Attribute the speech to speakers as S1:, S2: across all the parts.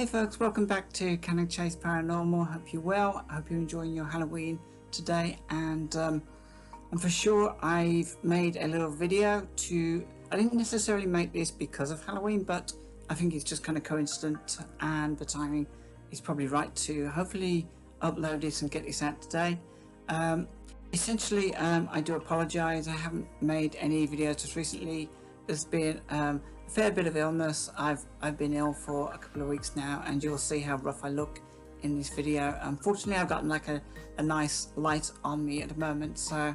S1: Hey folks, welcome back to Can I Chase Paranormal. Hope you're well. I hope you're enjoying your Halloween today, and for sure I've made a little video I didn't necessarily make this because of Halloween, but I think it's just kind of coincident and the timing is probably right to hopefully upload this and get this out today. Essentially, I do apologize. I haven't made any videos just recently. There's been a fair bit of illness. I've been ill for a couple of weeks now, and you'll see how rough I look in this video. Unfortunately, I've got like a nice light on me at the moment, so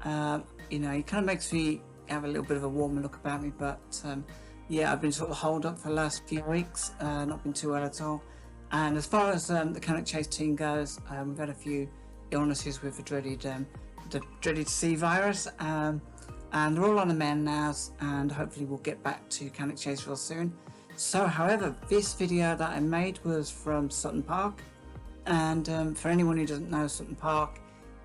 S1: you know, it kind of makes me have a little bit of a warmer look about me. But yeah, I've been sort of holed up for the last few weeks, not been too well at all. And as far as the Can I Chase team goes, we've had a few illnesses with the dreaded C virus, and they're all on the mend now, and hopefully we'll get back to Can I Chase real soon. So however, this video that I made was from Sutton Park, and for anyone who doesn't know Sutton Park,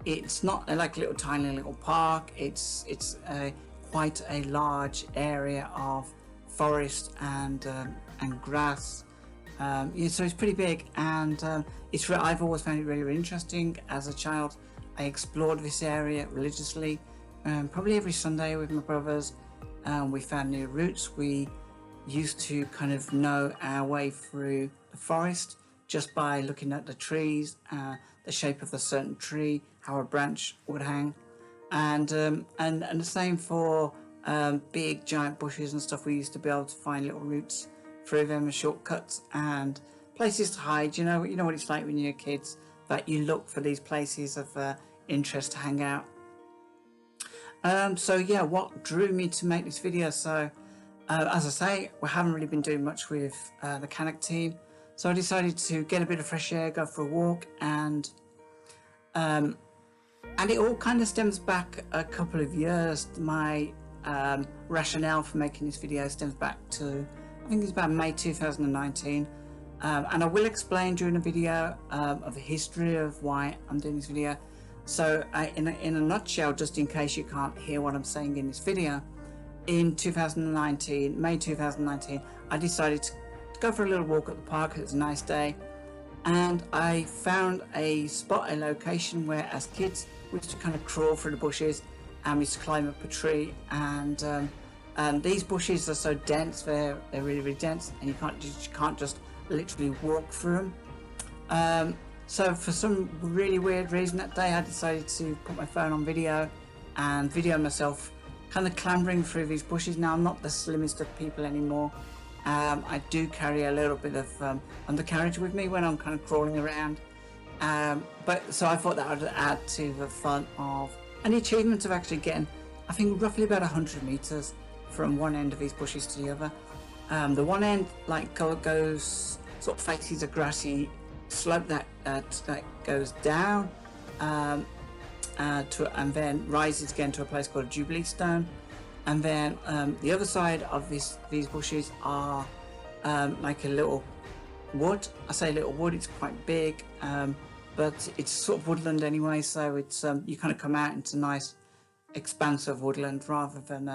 S1: it's not like a tiny little park. It's quite a large area of forest and grass. Yeah, so it's pretty big, and I've always found it really, really interesting. As a child, I explored this area religiously, probably every Sunday with my brothers. We found new routes. We used to kind of know our way through the forest just by looking at the trees, the shape of a certain tree, how a branch would hang, and the same for big giant bushes and stuff. We used to be able to find little routes through them, shortcuts and places to hide. You know what it's like when you're kids, that you look for these places of interest to hang out. So yeah, what drew me to make this video? So as I say, we haven't really been doing much with the Canuck team, so I decided to get a bit of fresh air, go for a walk, and it all kind of stems back a couple of years. My rationale for making this video stems back to, I think it's about May 2019, and I will explain during the video of the history of why I'm doing this video. So in a nutshell, just in case you can't hear what I'm saying in this video, in 2019, May 2019, I decided to go for a little walk at the park. It was a nice day, and I found a location where, as kids, we used to kind of crawl through the bushes and we used to climb up a tree, and these bushes are so dense, they're really, really dense, and you can't just literally walk through them. So for some really weird reason that day, I decided to put my phone on video and video myself kind of clambering through these bushes. Now, I'm not the slimmest of people anymore. I do carry a little bit of undercarriage with me when I'm kind of crawling around, but so I thought that would add to the fun of, and the achievement of actually getting, I think, roughly about 100 meters from one end of these bushes to the other. The one end goes, sort of faces a grassy slope that goes down and then rises again to a place called Jubilee Stone, and then the other side of these bushes are like a little wood. I say little wood, it's quite big, but it's sort of woodland anyway, so it's you kind of come out into nice expansive woodland rather than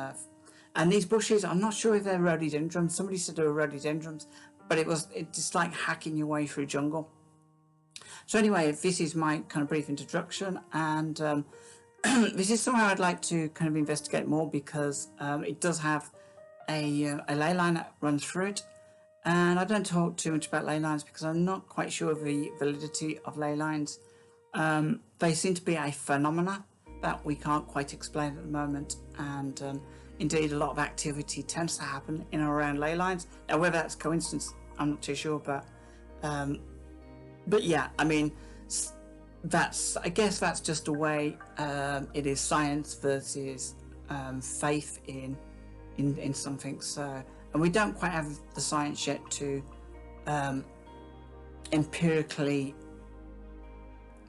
S1: and these bushes, I'm not sure if they're rhododendrons. Somebody said they were rhododendrons, but it's just like hacking your way through jungle. So anyway, this is my kind of brief introduction, and this is somewhere I'd like to kind of investigate more, because it does have a ley line that runs through it, and I don't talk too much about ley lines because I'm not quite sure of the validity of ley lines. They seem to be a phenomena that we can't quite explain at the moment, and indeed a lot of activity tends to happen in and around ley lines. Now, whether that's coincidence, I'm not too sure, but yeah, I mean, I guess that's just a way it is science versus faith in something. So, and we don't quite have the science yet to empirically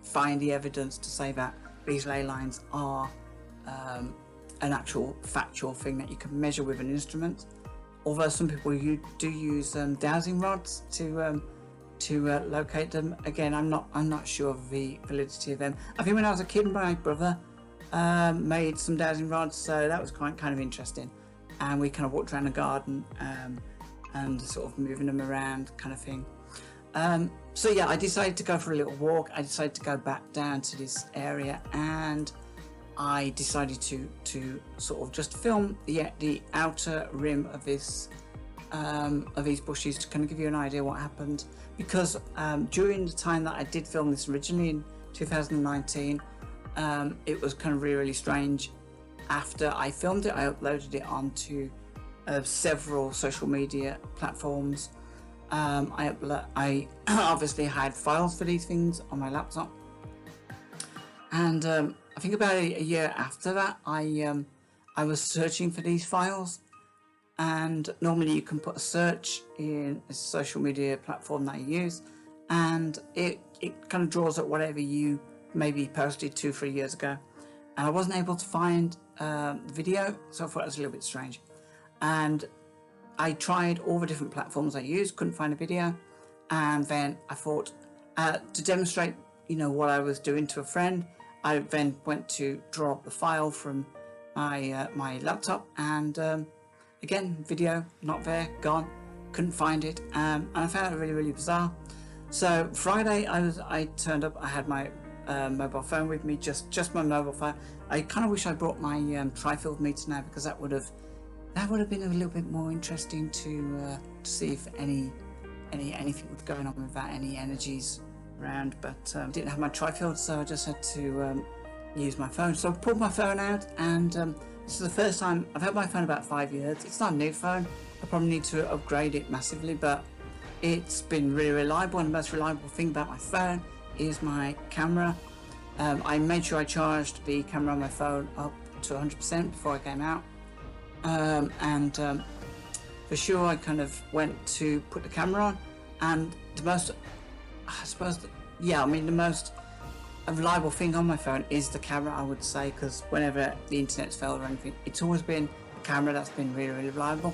S1: find the evidence to say that these ley lines are an actual factual thing that you can measure with an instrument. Although some people do use dowsing rods to locate them. Again, I'm not sure of the validity of them. I think when I was a kid, my brother made some dowsing rods, so that was quite kind of interesting. And we kind of walked around the garden and sort of moving them around kind of thing. So yeah, I decided to go for a little walk. I decided to go back down to this area, and I decided to sort of just film the outer rim of these bushes to kind of give you an idea what happened, because during the time that I did film this originally in 2019, it was kind of really strange. After I filmed it, I uploaded it onto several social media platforms. I obviously had files for these things on my laptop, and I think about a year after that, I was searching for these files, and normally you can put a search in a social media platform that you use, and it kind of draws up whatever you maybe posted 2-3 years ago, and I wasn't able to find the video, so I thought it was a little bit strange. And I tried all the different platforms I used, couldn't find a video, and then I thought, to demonstrate, what I was doing to a friend, I then went to draw up the file from my laptop, and again, video not there, gone, couldn't find it, and I found it really bizarre. So Friday, I turned up. I had my mobile phone with me, just my mobile phone. I kind of wish I brought my tripod with me now, because that would have been a little bit more interesting to see if anything was going on with that, any energies around. But didn't have my tripod, so I just had to use my phone. So I pulled my phone out, and this is the first time I've had my phone about 5 years. It's not a new phone. I probably need to upgrade it massively, but it's been really reliable, and the most reliable thing about my phone is my camera. I made sure I charged the camera on my phone up to 100% before I came out. For sure, I kind of went to put the camera on, and the most reliable thing on my phone is the camera, I would say, because whenever the internet's failed or anything, it's always been the camera that's been really reliable.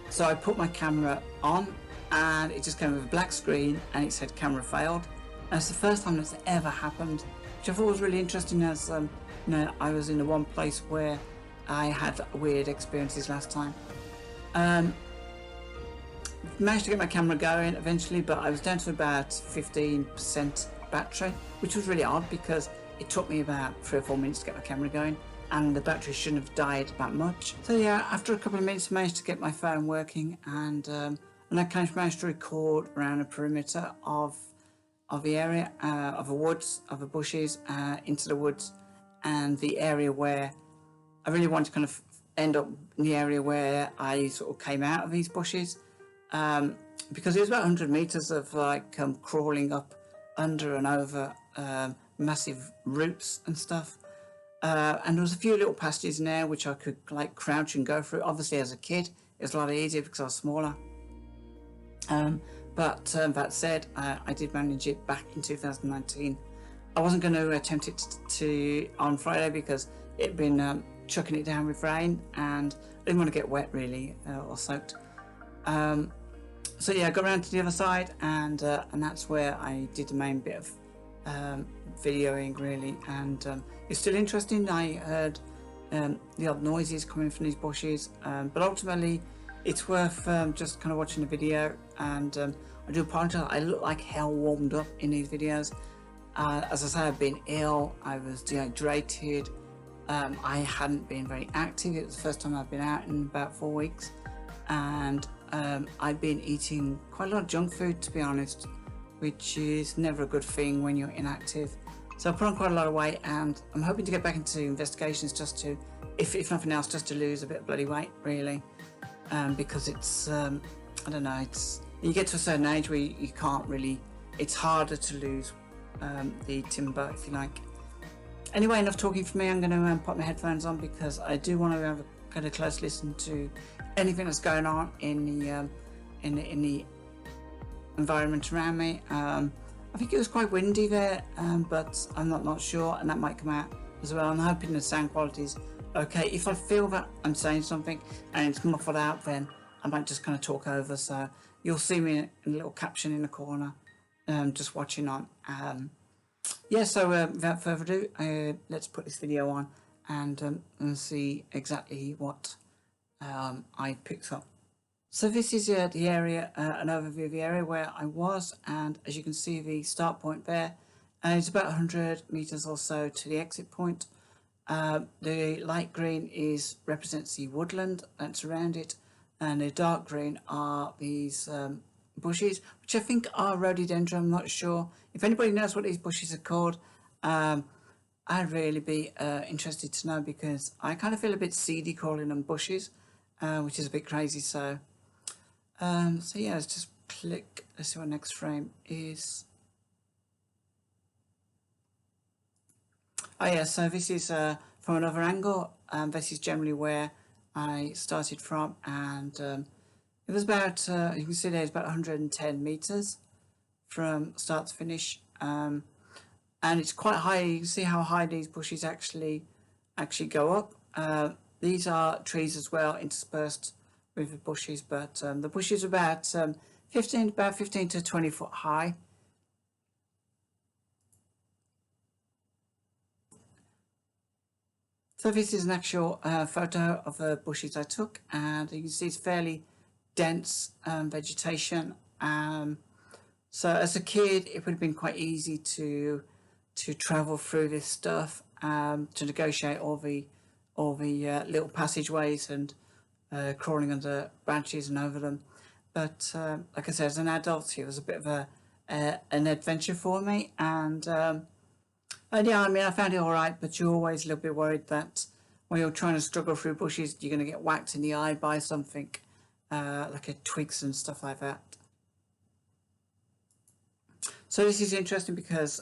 S1: So I put my camera on, and it just came with a black screen, and it said camera failed. And it's the first time that's ever happened, which I thought was really interesting, as I was in the one place where I had weird experiences last time. Managed to get my camera going eventually, but I was down to about 15% battery, which was really odd, because it took me about 3 or 4 minutes to get my camera going, and the battery shouldn't have died that much. So yeah, after a couple of minutes, I managed to get my phone working, and I kind of managed to record around a perimeter of the area, of the woods, of the bushes, into the woods, and the area where I really wanted to kind of end up in the area where I sort of came out of these bushes, because it was about 100 meters of crawling up under and over massive roots and stuff, and there was a few little passages in there which I could crouch and go through. Obviously, as a kid, it was a lot easier because I was smaller. But that said, I did manage it back in 2019. I wasn't going to attempt it on Friday, because it'd been chucking it down with rain, and I didn't want to get wet really, or soaked. So yeah, I got around to the other side, and that's where I did the main bit of videoing really, and it's still interesting. I heard the odd noises coming from these bushes, but ultimately it's worth just kind of watching the video. And I do apologize, I look like hell warmed up in these videos. As I say, I've been ill, I was dehydrated, I hadn't been very active. It was the first time I've been out in about 4 weeks, and I've been eating quite a lot of junk food, to be honest, which is never a good thing when you're inactive. So I put on quite a lot of weight, and I'm hoping to get back into investigations, just to, if nothing else, just to lose a bit of bloody weight really, because it's I don't know, you get to a certain age where you can't really, it's harder to lose the timber, if you like. Anyway, enough talking for me. I'm going to put my headphones on, because I do want to have a kind of close listen to anything that's going on in the environment around me. I think it was quite windy there, but I'm not sure, and that might come out as well. I'm hoping the sound quality is okay. If I feel that I'm saying something and it's muffled out, then I might just kind of talk over, so you'll see me in a little caption in the corner, just watching on. Yeah, so without further ado, let's put this video on and see exactly what I picked up. So this is the area, an overview of the area where I was, and as you can see the start point there, it's about 100 meters or so to the exit point. The light green represents the woodland that's around it, and the dark green are these bushes, which I think are rhododendron. I'm not sure. If anybody knows what these bushes are called, I'd really be interested to know, because I kind of feel a bit seedy calling them bushes, which is a bit crazy. So yeah, let's just click. Let's see what next frame is. Oh yeah, so this is from another angle. This is generally where I started from, and it was about, you can see there's about 110 meters from start to finish, and it's quite high. You can see how high these bushes actually go up. These are trees as well, interspersed with the bushes, but the bushes are about 15 to 20 foot high. So this is an actual photo of the bushes I took, and you can see it's fairly dense vegetation. So as a kid, it would have been quite easy to travel through this stuff, to negotiate all the little passageways and crawling under branches and over them. But like I said, as an adult, it was a bit of an adventure for me, and yeah, I mean, I found it all right, but you're always a little bit worried that when you're trying to struggle through bushes, you're going to get whacked in the eye by something, like twigs and stuff like that. So this is interesting because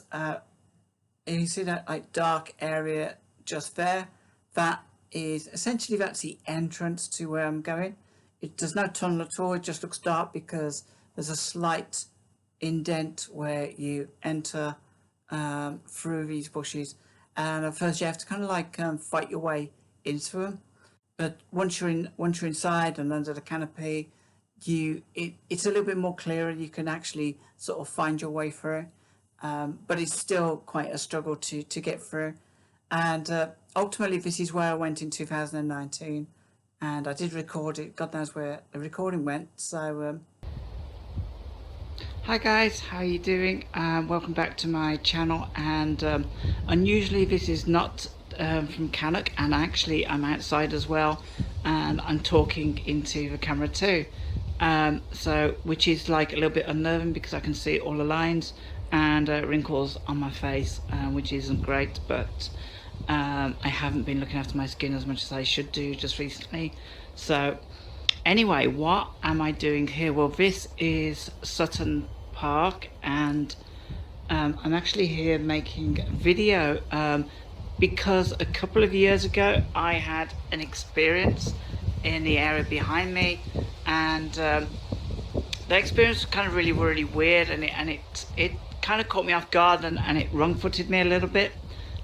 S1: you see that like dark area just there, that is essentially, that's the entrance to where I'm going. There's no tunnel at all, it just looks dark because there's a slight indent where you enter through these bushes, and at first you have to kind of like fight your way into them, but once you're inside and under the canopy, it's a little bit more clearer. You can actually sort of find your way through, but it's still quite a struggle to get through. And ultimately this is where I went in 2019, and I did record it. God knows where the recording went. So hi guys, how are you doing? Welcome back to my channel, and unusually this is not from Canuck, and actually I'm outside as well, and I'm talking into the camera too, so which is like a little bit unnerving because I can see all the lines and wrinkles on my face, which isn't great, but I haven't been looking after my skin as much as I should do just recently. So anyway, what am I doing here? Well, this is Sutton Park, and I'm actually here making a video because a couple of years ago I had an experience in the area behind me, and the experience was kind of really weird, and it kind of caught me off guard, and it wrong-footed me a little bit.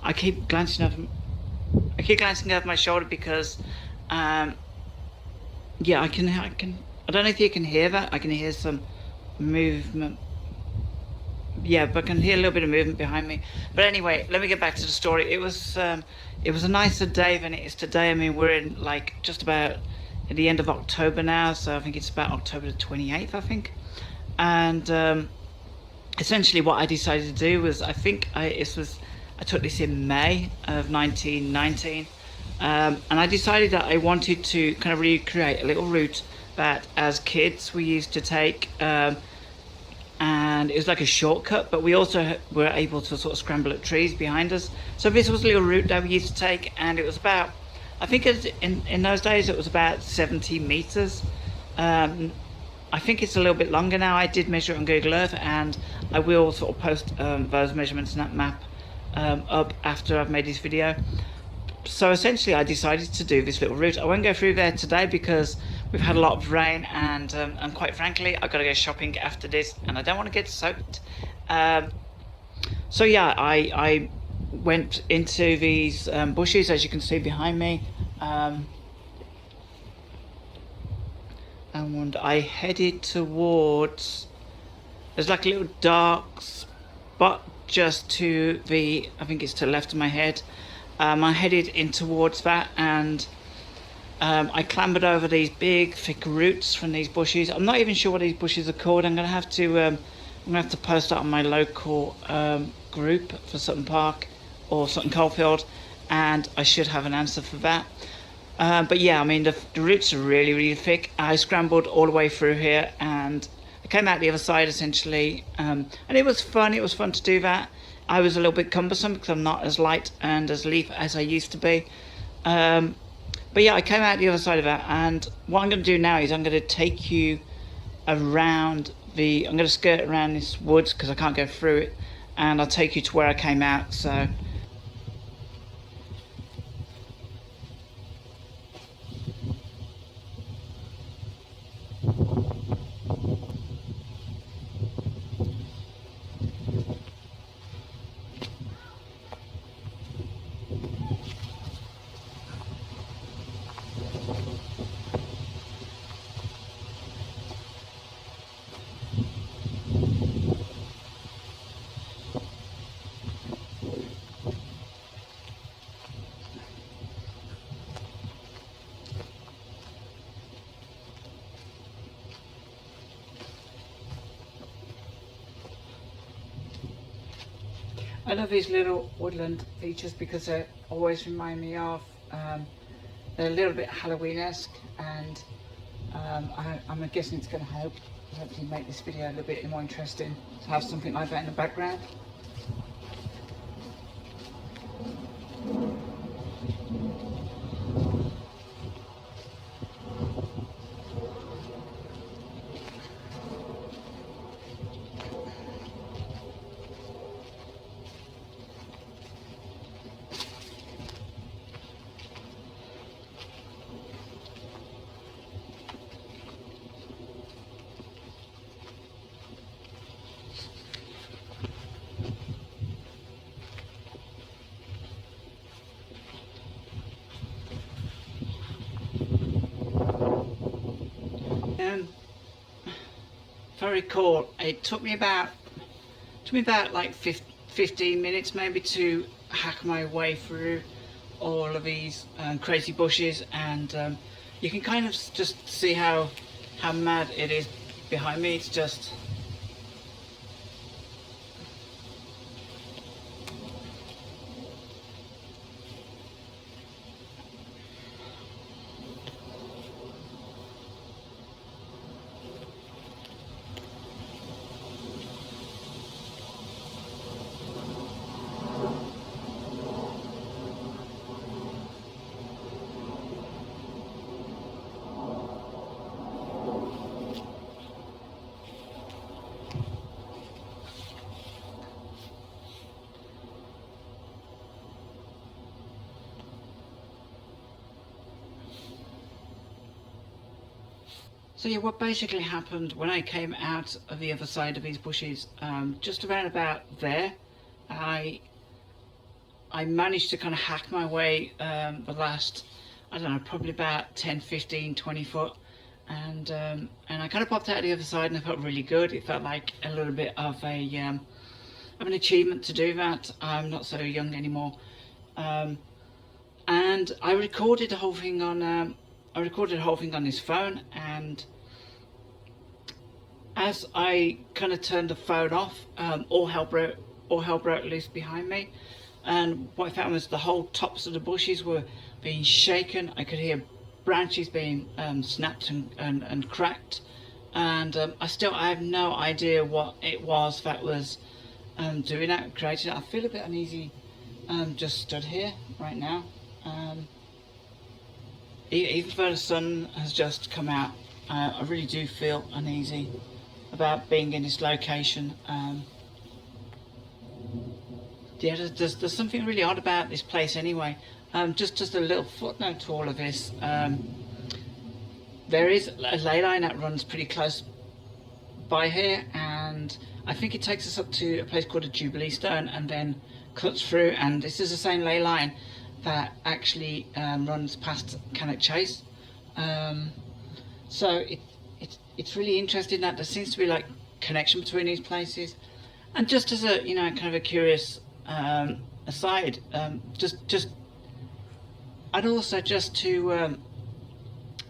S1: I keep glancing over my shoulder because yeah, I don't know if you can hear that. I can hear some movement. Yeah, but I can hear a little bit of movement behind me. But anyway, let me get back to the story. It was a nicer day than it is today. I mean, we're in like just about at the end of October now, so I think it's about October the 28th, I think. And essentially what I decided to do was, I took this in May of 1919, and I decided that I wanted to kind of recreate a little route that as kids we used to take, and it was like a shortcut, but we also were able to sort of scramble at trees behind us. So this was a little route that we used to take, and it was about, I think in those days it was about 70 meters. I think it's a little bit longer now. I did measure it on Google Earth, and I will sort of post those measurements and that map up after I've made this video. So essentially I decided to do this little route. I won't go through there today because we've had a lot of rain, and quite frankly I've got to go shopping after this, and I don't want to get soaked. So yeah, I went into these bushes, as you can see behind me, and I headed towards, there's like a little dark spot just to the, I think it's to the left of my head. I headed in towards that, and I clambered over these big thick roots from these bushes. I'm not even sure what these bushes are called. I'm gonna have to post that on my local group for Sutton Park or Sutton Coldfield, and I should have an answer for that. But yeah, I mean the roots are really thick. I scrambled all the way through here and I came out the other side essentially, and it was fun. It was fun to do that. I was a little bit cumbersome because I'm not as light and as leaf as I used to be. But yeah, I came out the other side of that, and what I'm going to do now is I'm going to take you around I'm going to skirt around this woods because I can't go through it, and I'll take you to where I came out. So I love these little woodland features because they always remind me of, they're a little bit Halloween-esque, and I'm guessing it's going to hopefully make this video a little bit more interesting to have something like that in the background. Very cool. It took me about like 15 minutes maybe to hack my way through all of these crazy bushes, and you can kind of just see how mad it is behind me. It's just so yeah, what basically happened when I came out of the other side of these bushes, just around about there, I managed to kind of hack my way the last, I don't know, probably about 10, 15, 20 foot, and I kind of popped out the other side and I felt really good. It felt like a little bit of an achievement to do that. I'm not so young anymore, and I recorded the whole thing on this phone, and as I kind of turned the phone off, all hell broke loose behind me, and what I found was the whole tops of the bushes were being shaken. I could hear branches being snapped and cracked, and I have no idea what it was that was doing that, creating it. I feel a bit uneasy just stood here right now. Even though the sun has just come out, I really do feel uneasy about being in this location. Yeah, there's something really odd about this place anyway. Just a little footnote to all of this. There is a ley line that runs pretty close by here, and I think it takes us up to a place called a Jubilee Stone and then cuts through, and this is the same ley line that actually runs past Cannock Chase. So it's really interesting that there seems to be like connection between these places. And just as a kind of a curious aside, I'd also just to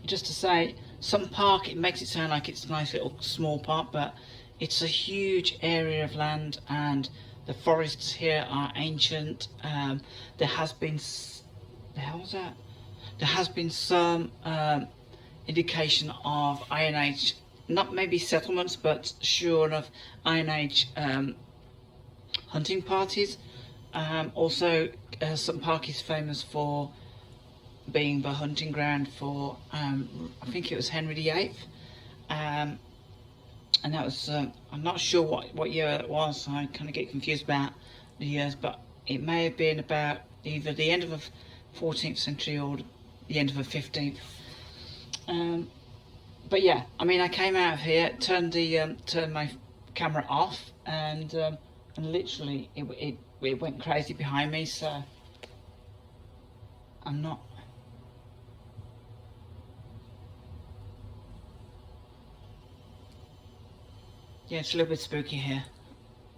S1: just to say, Sutton Park, it makes it sound like it's a nice little small park, but it's a huge area of land, and the forests here are ancient. There has been, the hell was that? There has been some indication of Iron Age, not maybe settlements, but sure enough Iron Age hunting parties. Also, Sutton Park is famous for being the hunting ground for, I think it was Henry VIII. And that was, I'm not sure what year it was, so I kind of get confused about the years, but it may have been about either the end of the 14th century or the end of the 15th. But yeah, I mean, I came out of here, turned my camera off, and literally it went crazy behind me, so I'm not. Yeah, it's a little bit spooky here,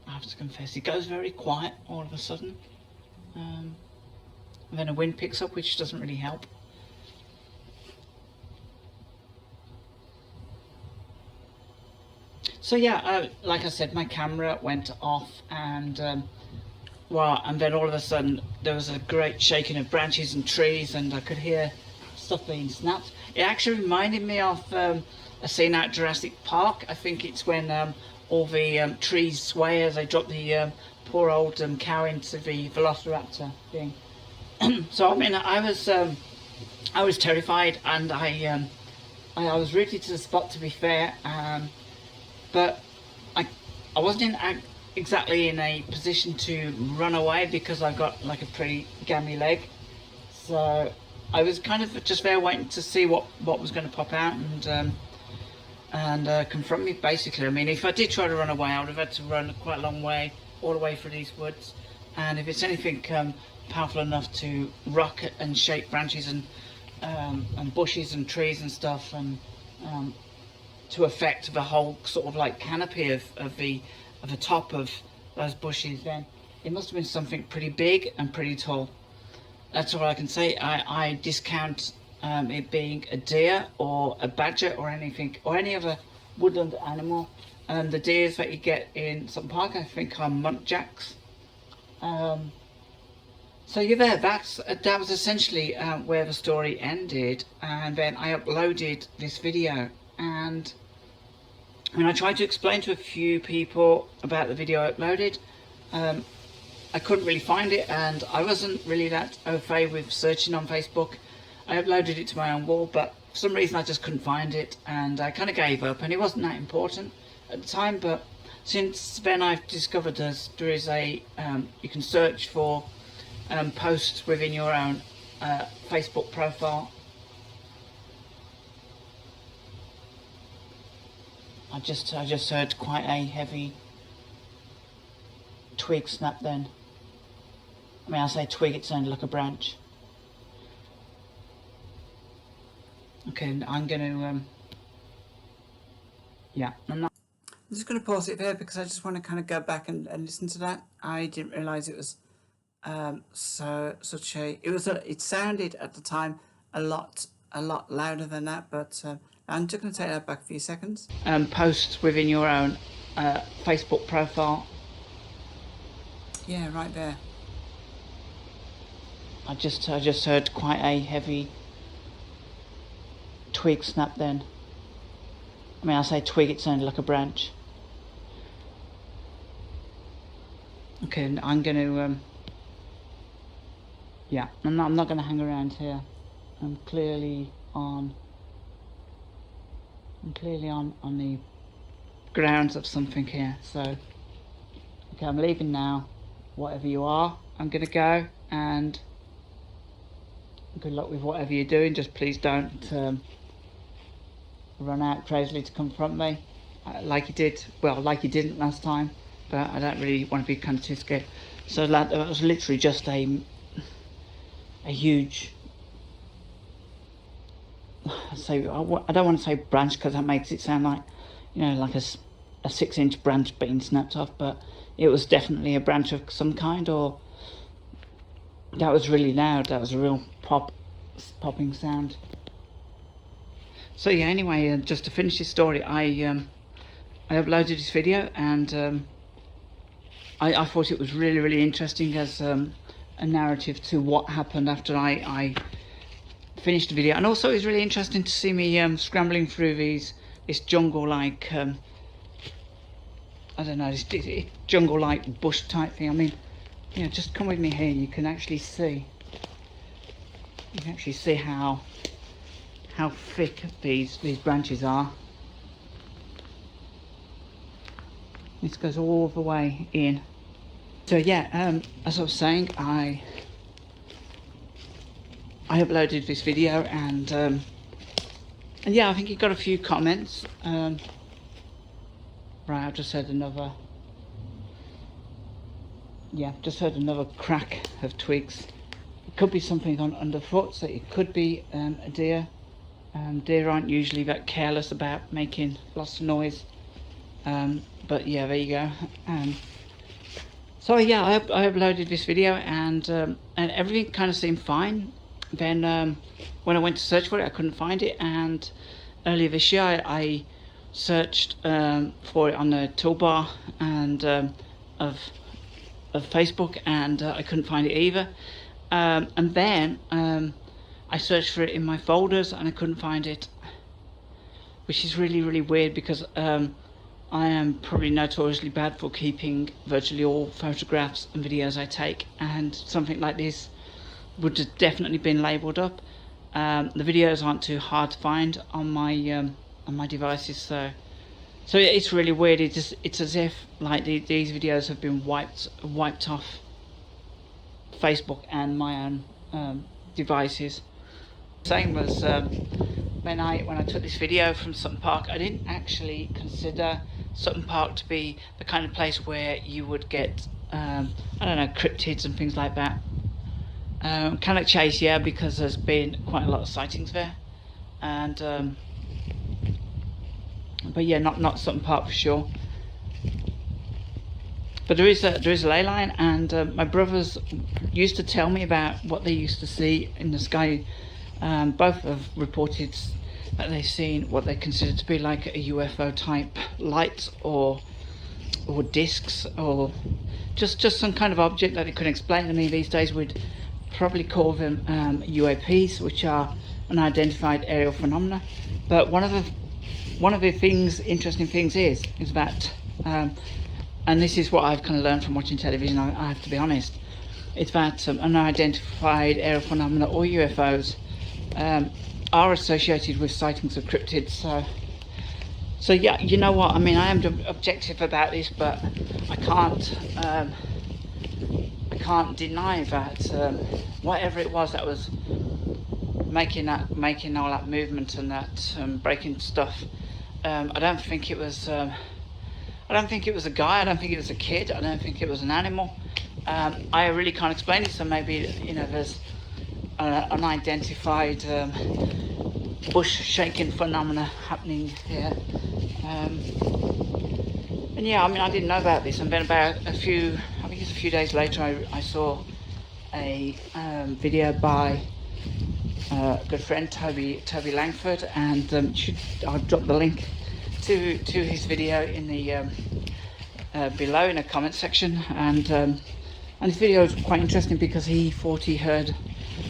S1: I have to confess. It goes very quiet all of a sudden. And then a wind picks up, which doesn't really help. So yeah, like I said, my camera went off, and and then all of a sudden there was a great shaking of branches and trees, and I could hear stuff being snapped. It actually reminded me of a scene out Jurassic Park. I think it's when all the trees sway as they drop the poor old cow into the velociraptor thing. So I mean, I was terrified, and I was rooted to the spot, to be fair. But I wasn't exactly in a position to run away, because I've got like a pretty gammy leg. So I was kind of just there waiting to see what was going to pop out and confront me, basically. I mean, if I did try to run away, I would have had to run quite a long way, all the way through these woods. And if it's anything powerful enough to rock and shake branches and bushes and trees and stuff, and to affect the whole sort of like canopy of the top of those bushes, then it must have been something pretty big and pretty tall. That's all I can say. I discount it being a deer or a badger or anything, or any other woodland animal. And the deers that you get in Sutton Park, I think, are muntjacs. So yeah, that was essentially where the story ended. And then I uploaded this video, and when I tried to explain to a few people about the video I uploaded, I couldn't really find it, and I wasn't really that au fait with searching on Facebook. I uploaded it to my own wall, but for some reason I just couldn't find it, and I kind of gave up, and it wasn't that important at the time. But since then I've discovered there is a, you can search for posts within your own Facebook profile. I just heard quite a heavy twig snap then. I mean, I say twig, it sounded like a branch. Okay, I'm going to, yeah, I'm just going to pause it there, because I just want to kind of go back and listen to that. I didn't realise it was it sounded at the time a lot louder than that, but I'm just going to take that back a few seconds. Posts within your own Facebook profile. Yeah, right there. I just heard quite a heavy twig snap then. I mean, I say twig, it sounded like a branch. Okay, I'm going to, yeah, I'm not going to hang around here. I'm clearly on the grounds of something here. So, okay, I'm leaving now. Whatever you are, I'm going to go, and good luck with whatever you're doing. Just please don't run out crazily to confront me, like you did. Well, like you didn't last time, but I don't really want to be kind of too scared. So that was literally just a huge, I don't want to say branch, because that makes it sound like, you know, like a 6-inch branch being snapped off, but it was definitely a branch of some kind. Or that was really loud. That was a real popping sound. So yeah, anyway, just to finish this story, I uploaded this video, and I thought it was really interesting as a narrative to what happened after I finished the video. And also it's really interesting to see me scrambling through this jungle like I don't know, this jungle like bush type thing. I mean, you know, just come with me here. You can actually see how thick these branches are. This goes all the way in. So yeah, as I was saying, I uploaded this video, and yeah, I think it got a few comments. Right, I've just heard another. Yeah, just heard another crack of twigs. It could be something on underfoot, so it could be a deer. Deer aren't usually that careless about making lots of noise. But yeah, there you go. So yeah, I uploaded this video, and everything kind of seemed fine. Then when I went to search for it, I couldn't find it, and earlier this year I searched for it on the toolbar and of Facebook, and I couldn't find it either. And then I searched for it in my folders, and I couldn't find it, which is really weird, because I am probably notoriously bad for keeping virtually all photographs and videos I take, and something like this would have definitely been labelled up. The videos aren't too hard to find on my devices, so it's really weird. It's as if like these videos have been wiped off Facebook and my own devices. Same was when I took this video from Sutton Park. I didn't actually consider Sutton Park to be the kind of place where you would get I don't know, cryptids and things like that. Cannock Chase, yeah, because there's been quite a lot of sightings there, and but yeah, not Sutton Park for sure. But there is a ley line, and my brothers used to tell me about what they used to see in the sky. Both have reported that they've seen what they consider to be like a UFO type light, or discs, or just some kind of object that they couldn't explain. I mean, these days we'd probably call them UAPs, which are unidentified aerial phenomena. But one of the interesting things is that and this is what I've kind of learned from watching television, I have to be honest, it's that unidentified aerial phenomena, or UFOs, are associated with sightings of cryptids. So yeah, you know what I mean, I am objective about this, but I can't deny that whatever it was that was making all that movement and that breaking stuff, I don't think it was a guy, I don't think it was a kid, I don't think it was an animal. I really can't explain it, so maybe, you know, there's unidentified bush shaking phenomena happening here. And yeah, I mean, I didn't know about this, and then about a few days later I saw a video by a good friend, Toby Langford, and I'll drop the link to his video in the below in the comment section, and this video is quite interesting because he thought he heard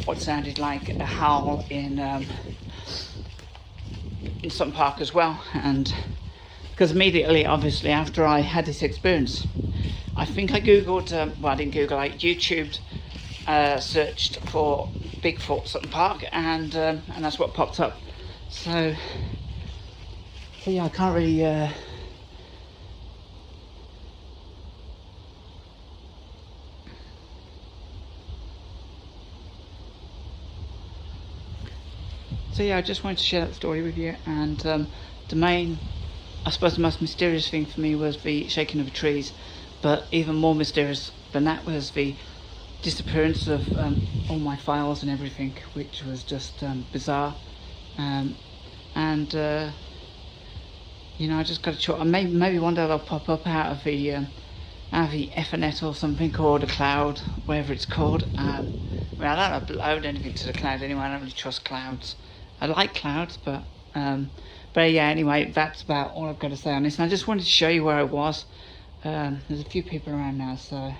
S1: what sounded like a howl in Sutton Park as well. And because immediately, obviously, after I had this experience, I think I googled, well, I didn't Google, I YouTubed, searched for Bigfoot Sutton Park, and that's what popped up. So yeah, I can't really so yeah, I just wanted to share that story with you. And I suppose the most mysterious thing for me was the shaking of the trees, but even more mysterious than that was the disappearance of all my files and everything, which was just bizarre. You know, I just got to try. Maybe one day they'll pop up out of the Ethernet or something, or the cloud, whatever it's called. I mean, I don't upload anything to the cloud anyway. I don't really trust clouds. I like clouds, but But yeah, anyway, that's about all I've got to say on this. And I just wanted to show you where I was. There's a few people around now, so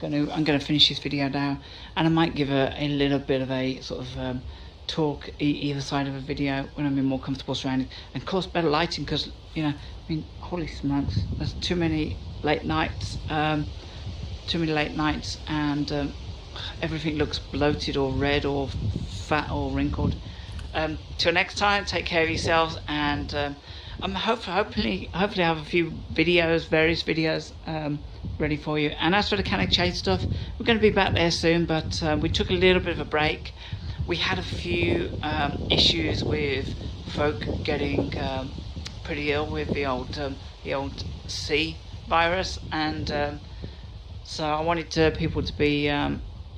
S1: I'm gonna finish this video now, and I might give a little bit of a sort of talk either side of a video when I'm in more comfortable surroundings, and of course better lighting, because you know, I mean, holy smokes, there's too many late nights, and everything looks bloated or red or fat or wrinkled. Till next time, take care of yourselves, and I'm hopefully I have a few videos, various videos ready for you. And as for the Cannock Chase stuff, we're going to be back there soon, but we took a little bit of a break. We had a few issues with folk getting pretty ill with the old C virus, and so I wanted people to be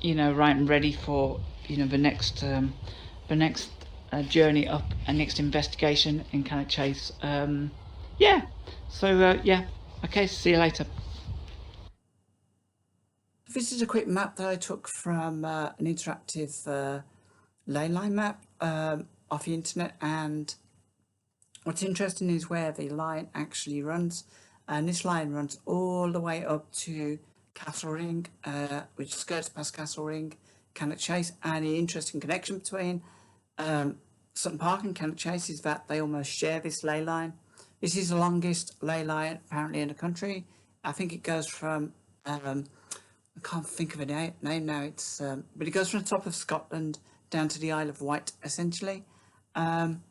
S1: you know, right and ready for, you know, the next journey up and next investigation in Cannock Chase. Yeah, so yeah, okay, see you later. This is a quick map that I took from an interactive lane line map off the internet, and what's interesting is where the line actually runs, and this line runs all the way up to Castle Ring, which skirts past Castle Ring, Cannock Chase. And the interesting connection between Sutton Park and Cannock Chase is that they almost share this ley line. This is the longest ley line apparently in the country. I think it goes from I can't think of a name now. It's but it goes from the top of Scotland down to the Isle of Wight, essentially. And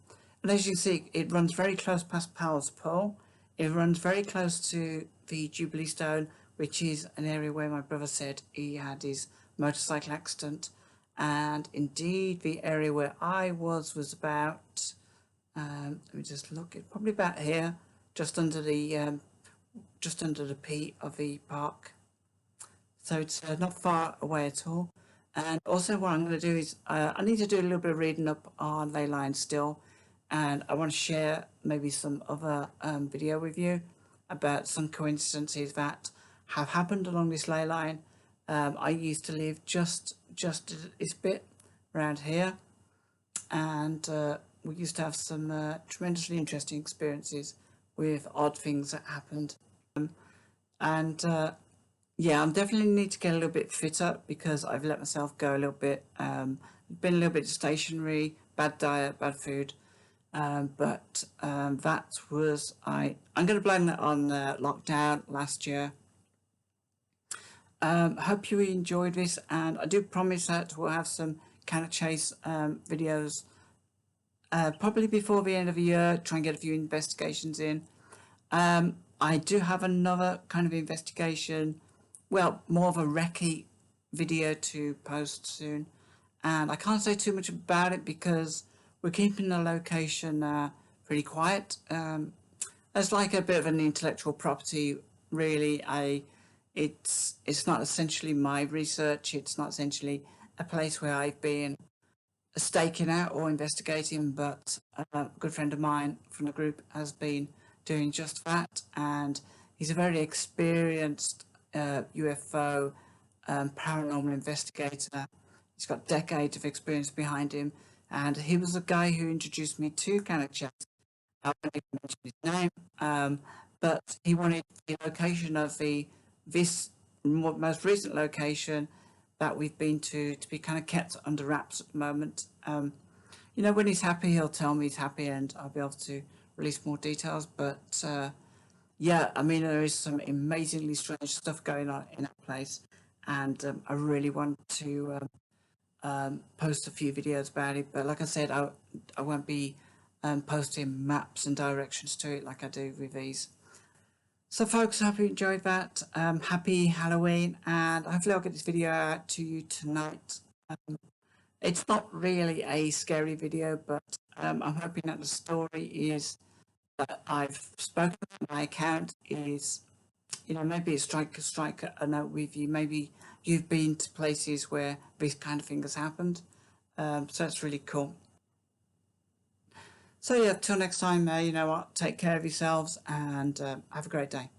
S1: as you can see, it runs very close past Powell's Pole. It runs very close to the Jubilee Stone, which is an area where my brother said he had his motorcycle accident. And indeed, the area where I was about, let me just look, it's probably about here, just under the P of the park. So it's not far away at all. And also what I'm going to do is I need to do a little bit of reading up on ley lines still, and I want to share maybe some other video with you about some coincidences that have happened along this ley line. I used to live just this bit around here, and we used to have some tremendously interesting experiences with odd things that happened. Yeah, I definitely need to get a little bit fitter because I've let myself go a little bit, been a little bit stationary, bad diet, bad food, but that was, I'm going to blame that on lockdown last year. Hope you enjoyed this, and I do promise that we'll have some Cannock Chase videos probably before the end of the year, try and get a few investigations in. I do have another kind of investigation, well, more of a recce video to post soon, and I can't say too much about it because we're keeping the location pretty quiet. It's like a bit of an intellectual property, really. It's not essentially my research. It's not essentially a place where I've been staking out or investigating, but a good friend of mine from the group has been doing just that, and he's a very experienced UFO paranormal investigator. He's got decades of experience behind him, and he was the guy who introduced me to Cannock Chase. I won't even mention his name, but he wanted the location of this most recent location that we've been to be kind of kept under wraps at the moment. You know, when he's happy, he'll tell me he's happy, and I'll be able to release more details. But yeah, I mean, there is some amazingly strange stuff going on in that place, and I really want to post a few videos about it. But like I said, I won't be posting maps and directions to it like I do with these. So folks, I hope you enjoyed that. Happy Halloween, and hopefully I'll get this video out to you tonight. It's not really a scary video, but I'm hoping that the story is that I've spoken about, my account is, you know, maybe strike a note with you. Maybe you've been to places where this kind of thing has happened. So it's really cool. So yeah, till next time, you know what, take care of yourselves, and have a great day.